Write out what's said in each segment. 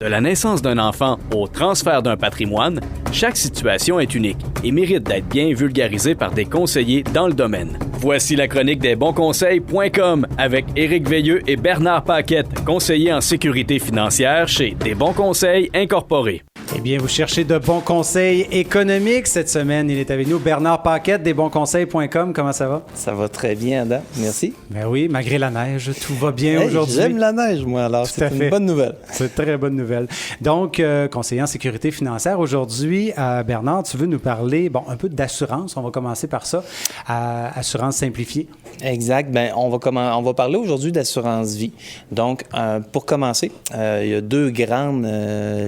De la naissance d'un enfant au transfert d'un patrimoine, chaque situation est unique et mérite d'être bien vulgarisée par des conseillers dans le domaine. Voici la chronique des bonsconseils.com avec Éric Veilleux et Bernard Paquette, conseillers en sécurité financière chez Des Bons Conseils Incorporés. Eh bien, vous cherchez de bons conseils économiques. Cette semaine, il est avec nous, Bernard Paquette, desbonsconseils.com. Comment ça va? Ça va très bien, Adam. Merci. Ben oui, malgré la neige, tout va bien aujourd'hui. J'aime la neige, moi, alors Tout c'est une bonne nouvelle. C'est une très bonne nouvelle. Donc, conseiller en sécurité financière, aujourd'hui, Bernard, tu veux nous parler, un peu d'assurance. On va commencer par ça. Assurance simplifiée. Exact. Ben, on va parler aujourd'hui d'assurance vie. Donc, pour commencer, il y a deux grandes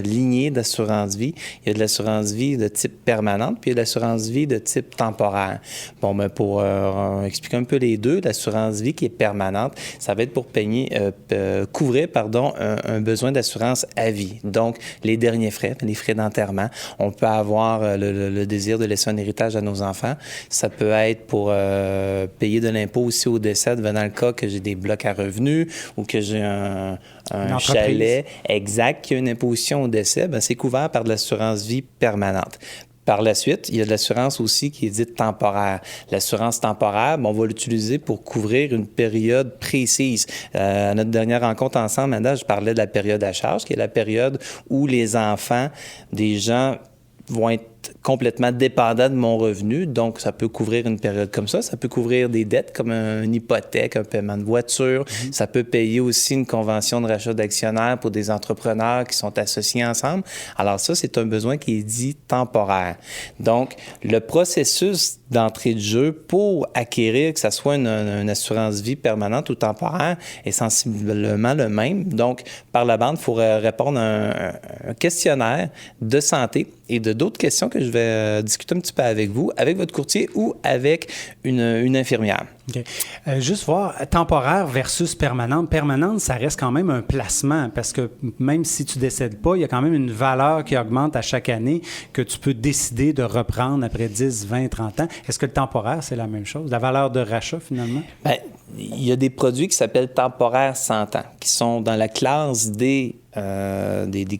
lignées d'assurance vie. Il y a de l'assurance vie de type permanente, puis il y a de l'assurance vie de type temporaire. Bon, ben, pour expliquer un peu les deux, l'assurance vie qui est permanente, ça va être pour couvrir un besoin d'assurance à vie. Donc, les derniers frais, les frais d'enterrement. On peut avoir le désir de laisser un héritage à nos enfants. Ça peut être pour payer de l'impôt aussi au décès, devenant le cas que j'ai des blocs à revenus ou que j'ai un chalet exact qui a une imposition au décès, bien, c'est couvert par de l'assurance vie permanente. Par la suite, il y a de l'assurance aussi qui est dite temporaire. L'assurance temporaire, on va l'utiliser pour couvrir une période précise. À notre dernière rencontre ensemble, Amanda, je parlais de la période à charge, qui est la période où les enfants des gens vont être complètement dépendant de mon revenu. Donc, ça peut couvrir une période comme ça. Ça peut couvrir des dettes comme une hypothèque, un paiement de voiture. Ça peut payer aussi une convention de rachat d'actionnaires pour des entrepreneurs qui sont associés ensemble. Alors ça, c'est un besoin qui est dit temporaire. Donc, le processus d'entrée de jeu pour acquérir, que ce soit une assurance vie permanente ou temporaire, est sensiblement le même. Donc, par la bande, il faut répondre à un questionnaire de santé et d'autres questions que je vais discuter un petit peu avec vous, avec votre courtier ou avec une infirmière. OK. Juste voir, temporaire versus permanente. Permanente, ça reste quand même un placement parce que même si tu ne décèdes pas, il y a quand même une valeur qui augmente à chaque année que tu peux décider de reprendre après 10, 20, 30 ans. Est-ce que le temporaire, c'est la même chose? La valeur de rachat, finalement? Bien, il y a des produits qui s'appellent temporaires 100 ans, qui sont dans la classe des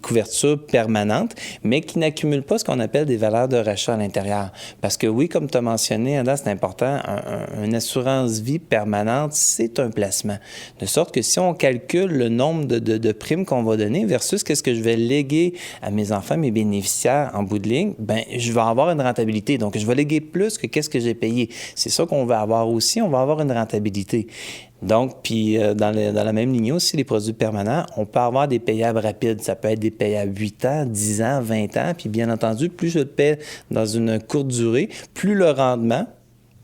couvertures permanentes, mais qui n'accumulent pas ce qu'on appelle des valeurs de rachat à l'intérieur. Parce que oui, comme tu as mentionné, Ada, c'est important, une assurance vie permanente, c'est un placement. De sorte que si on calcule le nombre de primes qu'on va donner versus qu'est-ce que je vais léguer à mes enfants, mes bénéficiaires en bout de ligne, bien, je vais avoir une rentabilité. Donc, je vais léguer plus que qu'est-ce que j'ai payé. C'est ça qu'on va avoir aussi, on va avoir une rentabilité. Donc, puis dans la même ligne aussi, les produits permanents, on peut avoir des payables rapides. Ça peut être des payables 8 ans, 10 ans, 20 ans. Puis bien entendu, plus je le paie dans une courte durée, plus le rendement,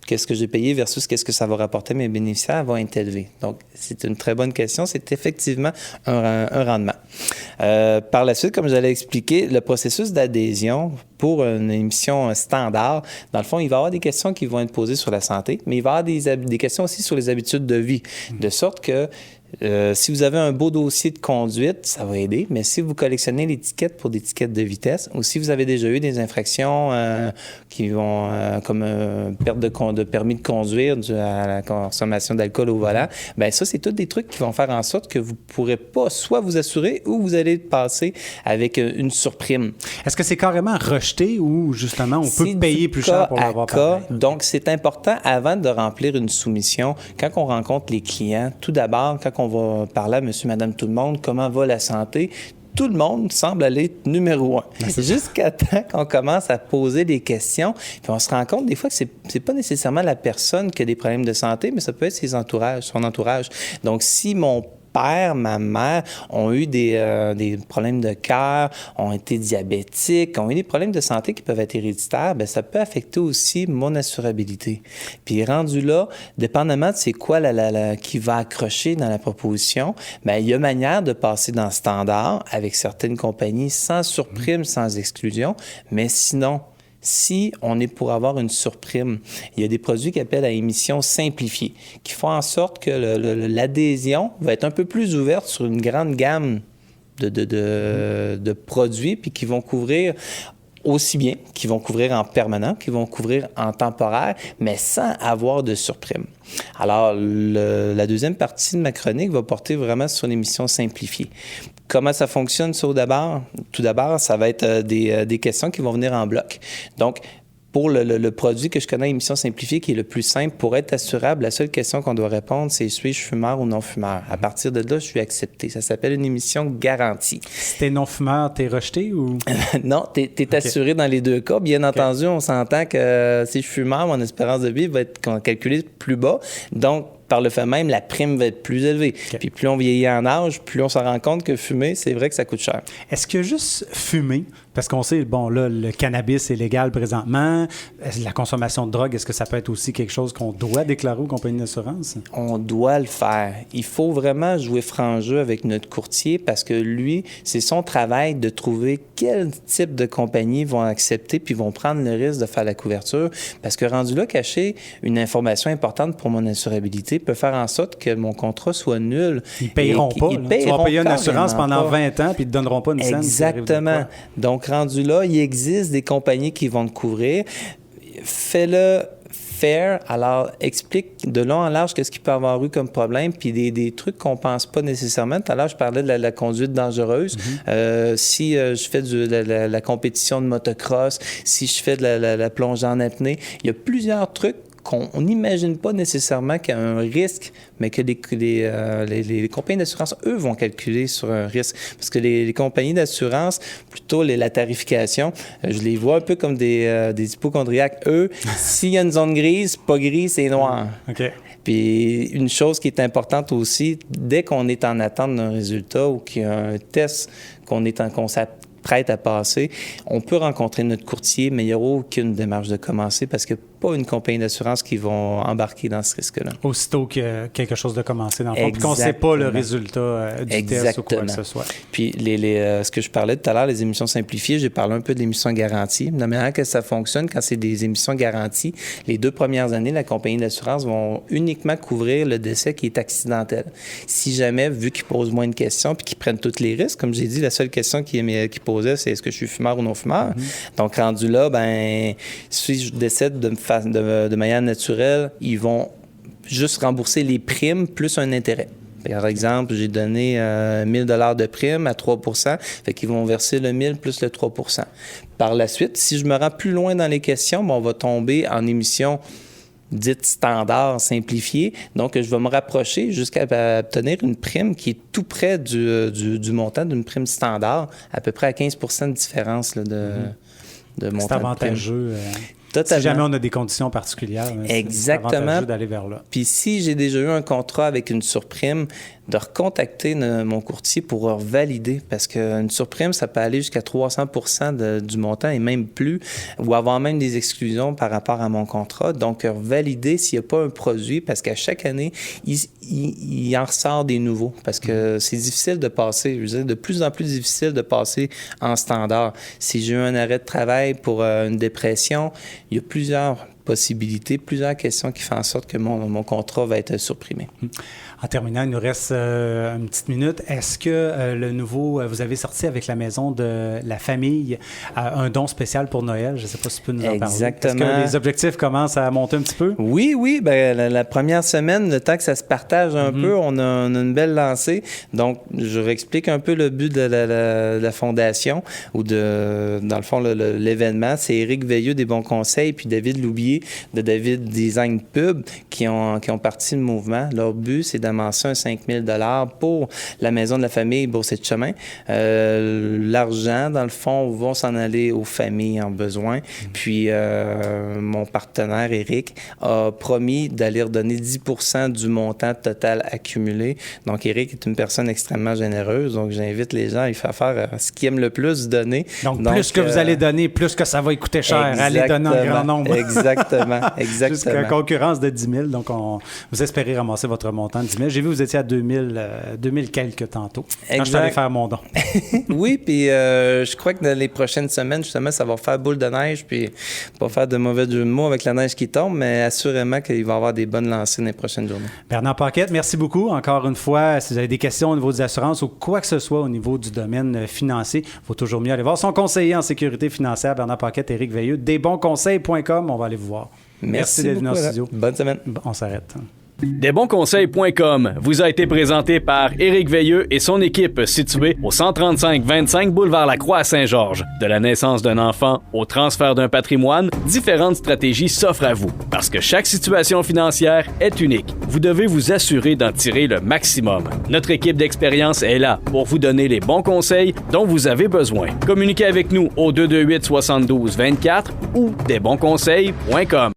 qu'est-ce que j'ai payé versus qu'est-ce que ça va rapporter à mes bénéficiaires, va être élevé. Donc, c'est une très bonne question. C'est effectivement un rendement. Par la suite, comme j'allais expliquer, le processus d'adhésion pour une émission standard, dans le fond, il va y avoir des questions qui vont être posées sur la santé, mais il va y avoir des questions aussi sur les habitudes de vie, de sorte que si vous avez un beau dossier de conduite, ça va aider, mais si vous collectionnez l'étiquette pour des tickets de vitesse ou si vous avez déjà eu des infractions qui vont, comme perte de permis de conduire dû à la consommation d'alcool au volant, bien ça, c'est tous des trucs qui vont faire en sorte que vous ne pourrez pas soit vous assurer ou vous allez passer avec une surprime. Est-ce que c'est carrément rejeté ou justement on peut payer plus cher pour l'avoir pareil? Donc, c'est important avant de remplir une soumission, quand on rencontre les clients, tout d'abord, quand on va parler à monsieur, madame, tout le monde, comment va la santé, tout le monde semble aller numéro 1. Jusqu'à temps qu'on commence à poser des questions, puis on se rend compte des fois que c'est pas nécessairement la personne qui a des problèmes de santé, mais ça peut être son entourage. Donc, si mon père, ma mère ont eu des problèmes de cœur, ont été diabétiques, ont eu des problèmes de santé qui peuvent être héréditaires, bien, ça peut affecter aussi mon assurabilité. Puis rendu là, dépendamment de c'est quoi qui va accrocher dans la proposition, bien, il y a manière de passer dans le standard avec certaines compagnies sans surprime, sans exclusion, mais sinon, si on est pour avoir une surprime, il y a des produits qui appellent à émission simplifiée, qui font en sorte que l'adhésion va être un peu plus ouverte sur une grande gamme de produits, puis qui vont couvrir aussi bien qui vont couvrir en permanent, qui vont couvrir en temporaire, mais sans avoir de surprime. Alors, la deuxième partie de ma chronique va porter vraiment sur l'émission simplifiée. Comment ça fonctionne, ça, tout d'abord, ça va être des questions qui vont venir en bloc. Donc, pour le produit que je connais, émission simplifiée, qui est le plus simple, pour être assurable, la seule question qu'on doit répondre, c'est suis-je fumeur ou non-fumeur? À partir de là, je suis accepté. Ça s'appelle une émission garantie. Si t'es non-fumeur, t'es rejeté ou? Non, t'es assuré dans les deux cas. Bien entendu, on s'entend que si je suis fumeur, mon espérance de vie va être calculée plus bas. Donc, par le fait même, la prime va être plus élevée. Okay. Puis plus on vieillit en âge, plus on se rend compte que fumer, c'est vrai que ça coûte cher. Est-ce que juste fumer, parce qu'on sait, bon, là, le cannabis est légal présentement, la consommation de drogue, est-ce que ça peut être aussi quelque chose qu'on doit déclarer aux compagnies d'assurance? On doit le faire. Il faut vraiment jouer franc jeu avec notre courtier parce que lui, c'est son travail de trouver quel type de compagnie vont accepter puis vont prendre le risque de faire la couverture. Parce que rendu là, cacher une information importante pour mon assurabilité peut faire en sorte que mon contrat soit nul. Ils ne payeront pas. Tu vas payer une assurance pendant 20 ans puis ils ne te donneront pas une scène. Exactement. Donc, rendu là, il existe des compagnies qui vont te couvrir. Fais-le fair. Alors, explique de long en large qu'est-ce qu'il peut avoir eu comme problème, puis des trucs qu'on pense pas nécessairement. Tout à l'heure, je parlais de la conduite dangereuse. Si je fais de la compétition de motocross, si je fais de la plongée en apnée, il y a plusieurs trucs qu'on n'imagine pas nécessairement qu'il y a un risque, mais que les compagnies d'assurance, eux, vont calculer sur un risque. Parce que les compagnies d'assurance, plutôt la tarification, je les vois un peu comme des hypocondriaques. Eux, s'il y a une zone grise, pas gris, c'est noir. OK. Puis une chose qui est importante aussi, dès qu'on est en attente d'un résultat ou qu'il y a un test qu'on s'apprête à passer, on peut rencontrer notre courtier, mais il n'y aura aucune démarche de commencer parce que pas une compagnie d'assurance qui vont embarquer dans ce risque-là. Aussitôt que quelque chose de commencé dans le fond, puis qu'on ne sait pas le résultat du test ou quoi que ce soit. Puis ce que je parlais tout à l'heure, les émissions simplifiées, j'ai parlé un peu de l'émission garantie. De la manière que ça fonctionne, quand c'est des émissions garanties, les 2 premières années, la compagnie d'assurance vont uniquement couvrir le décès qui est accidentel. Si jamais, vu qu'ils posent moins de questions puis qu'ils prennent tous les risques, comme j'ai dit, la seule question qu'ils posaient, c'est est-ce que je suis fumeur ou non fumeur? Donc, rendu là, si je décède de manière naturelle, ils vont juste rembourser les primes plus un intérêt. Par exemple, j'ai donné 1 000 $ de prime à 3 %, fait qu'ils vont verser le 1 000 plus le 3 %. Par la suite, si je me rends plus loin dans les questions, on va tomber en émission dite standard, simplifiée. Donc, je vais me rapprocher jusqu'à obtenir une prime qui est tout près du montant d'une prime standard, à peu près à 15 % de différence là, de montant. C'est avantageux. Totalement. Si jamais on a des conditions particulières, c'est avantageux d'aller vers là. Puis si j'ai déjà eu un contrat avec une surprime, de recontacter mon courtier pour valider, parce qu'une surprime, ça peut aller jusqu'à 300 % du montant et même plus, ou avoir même des exclusions par rapport à mon contrat. Donc, valider s'il n'y a pas un produit, parce qu'à chaque année, il en ressort des nouveaux, parce que c'est difficile de passer, je veux dire, de plus en plus difficile de passer en standard. Si j'ai eu un arrêt de travail pour une dépression, il y a plusieurs possibilités, plusieurs questions qui font en sorte que mon contrat va être supprimé. En terminant, il nous reste une petite minute. Est-ce que vous avez sorti avec la Maison de la Famille un don spécial pour Noël? Je ne sais pas si tu peux nous en parler. Exactement. Est-ce que les objectifs commencent à monter un petit peu? Oui. La première semaine, le temps que ça se partage un peu, on a une belle lancée. Donc, je réexplique un peu le but de la fondation ou dans le fond, l'événement. C'est Éric Veilleux des Bons Conseils puis David Loubier de David Design Pub qui ont parti le mouvement. Leur but, c'est d'amasser un 5 000 $ pour la Maison de la Famille Beaucey-de-Chemin. L'argent, dans le fond, va s'en aller aux familles en besoin. Puis, mon partenaire, Éric, a promis d'aller redonner 10 % du montant total accumulé. Donc, Éric est une personne extrêmement généreuse. Donc, j'invite les gens à lui faire faire ce qu'ils aiment le plus donner. Donc plus que vous allez donner, plus que ça va coûter cher. Allez donner en grand nombre. Exactement. Exactement. Jusqu'à concurrence de 10 000. Donc, vous espérez ramasser votre montant de 10 000. J'ai vu que vous étiez à 2000 quelques tantôt. Quand je suis allé faire mon don. Oui, puis je crois que dans les prochaines semaines, justement, ça va faire boule de neige, puis pas faire de mauvais jeu de mots avec la neige qui tombe, mais assurément qu'il va y avoir des bonnes lancées dans les prochaines journées. Bernard Paquette, merci beaucoup. Encore une fois, si vous avez des questions au niveau des assurances ou quoi que ce soit au niveau du domaine financier, il vaut toujours mieux aller voir son conseiller en sécurité financière, Bernard Paquette, Éric Veilleux, desbonsconseils.com. On va aller vous voir. Merci d'être venu en studio. Bonne semaine. On s'arrête. Desbonsconseils.com vous a été présenté par Éric Veilleux et son équipe située au 135-25 boulevard Lacroix à Saint-Georges. De la naissance d'un enfant au transfert d'un patrimoine, différentes stratégies s'offrent à vous. Parce que chaque situation financière est unique, vous devez vous assurer d'en tirer le maximum. Notre équipe d'expérience est là pour vous donner les bons conseils dont vous avez besoin. Communiquez avec nous au 228-72-24 ou desbonsconseils.com.